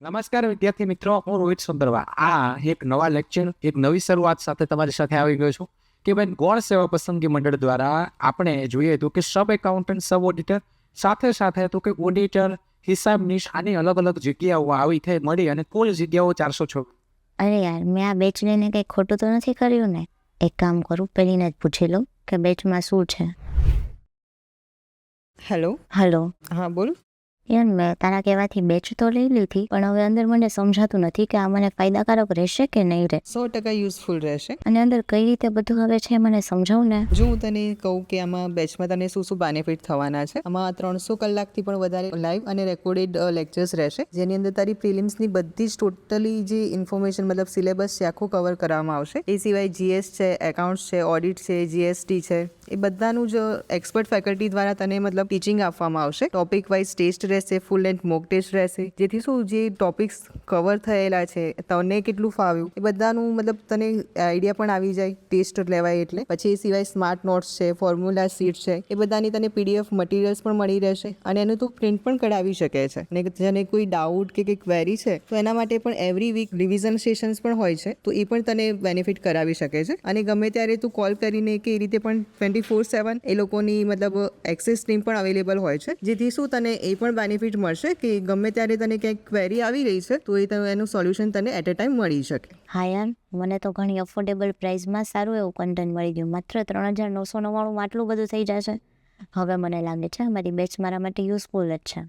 નમસ્કાર વિદ્યાર્થી મિત્રો, હું રોહિત સુંદરવા આ એક નવા લેક્ચર એક નવી શરૂઆત સાથે તમારી સાથે આવી ગયો છું કે ભાઈ ગૌણ સેવા પસંદગી મંડળ દ્વારા આપણે જોઈએ તો કે સબ એકાઉન્ટન્ટ, સબ ઓડિટર, સાથે સાથે તો કે ઓડિટર, હિસાબનીશ આની અલગ અલગ જગ્યાઓ આવી થઈ મળી અને કુલ જગ્યાઓ 406. અરે યાર, મેં આ બેચ લઈને કંઈ ખોટું તો નથી કર્યું ને? એક કામ કરું, પેલીને જ પૂછી લઉં કે બેચમાં શું છે. હેલો. હલો હા બોલ. યાર, મેં તારા કહેવાથી બેચ તો લઈ લીધી, પણ હવે અંદર મને સમજાતું નથી કે આ મને ફાયદાકારક રહેશે કે નહીં રહે, 100% યુઝફુલ રહેશે. અને અંદર કઈ રીતે બધું આવે છે મને સમજાવ ને. જો હું તને કહું કે આમાં બેચમાં તને શું શું બેનિફિટ થવાના છે. આમાં 300 કલાકથી પણ વધારે લાઈવ અને રેકોર્ડેડ લેક્ચર્સ રહેશે, જેની અંદર તારી પ્રિલિમ્સની બધી જ ટોટલી જે ઇન્ફોર્મેશન મતલબ સિલેબસ છે આખું કવર કરવામાં આવશે. એ સિવાય જીએસ છે, એકાઉન્ટ્સ છે, ઓડિટ છે, જીએસટી છે, એ બધાનું જ એક્સપર્ટ ફેકલ્ટી દ્વારા તને મતલબ ટીચિંગ આપવામાં આવશે. ટોપિક વાઇઝ ટેસ્ટ રહેશે, ફૂલ લેન્થ મોક ટેસ્ટ રહેશે, જેથી શું જે ટોપિક્સ કવર થયેલા છે તને કેટલું ફાવ્યું એ બધાનું મતલબ તને આઈડિયા પણ આવી જાય ટેસ્ટ લેવાય એટલે. પછી એ સિવાય સ્માર્ટ નોટ્સ છે, ફોર્મ્યુલા શીટ છે, એ બધાની તને પીડીએફ મટીરિયલ્સ પણ મળી રહેશે, અને એનું તું પ્રિન્ટ પણ કઢાવી શકે છે. અને જેને કોઈ ડાઉટ કે કંઈ ક્વેરી છે તો એના માટે પણ એવરી વીક રિવિઝન સેશન્સ પણ હોય છે, તો એ પણ તને બેનિફિટ કરાવી શકે છે. અને ગમે ત્યારે તું કોલ કરીને કે એ રીતે પણ 24/7 એ લોકોની મતલબ એક્સેસ ટીમ પણ અવેલેબલ હોય છે, જેથી શું તને એ પણ બેનિફિટ મળશે કે ગમે ત્યારે તને ક્યાંક ક્વેરી આવી રહી છે તો એનું સોલ્યુશન તને એટ અ ટાઈમ મળી શકે. હા યાર, મને તો ઘણી અફોર્ડેબલ પ્રાઇસમાં સારું એવું કન્ટેન્ટ મળી ગયું. માત્ર 3,999 આટલું બધું થઈ જશે. હવે મને લાગે છે અમારી બેચ મારા માટે યુઝફુલ જ છે.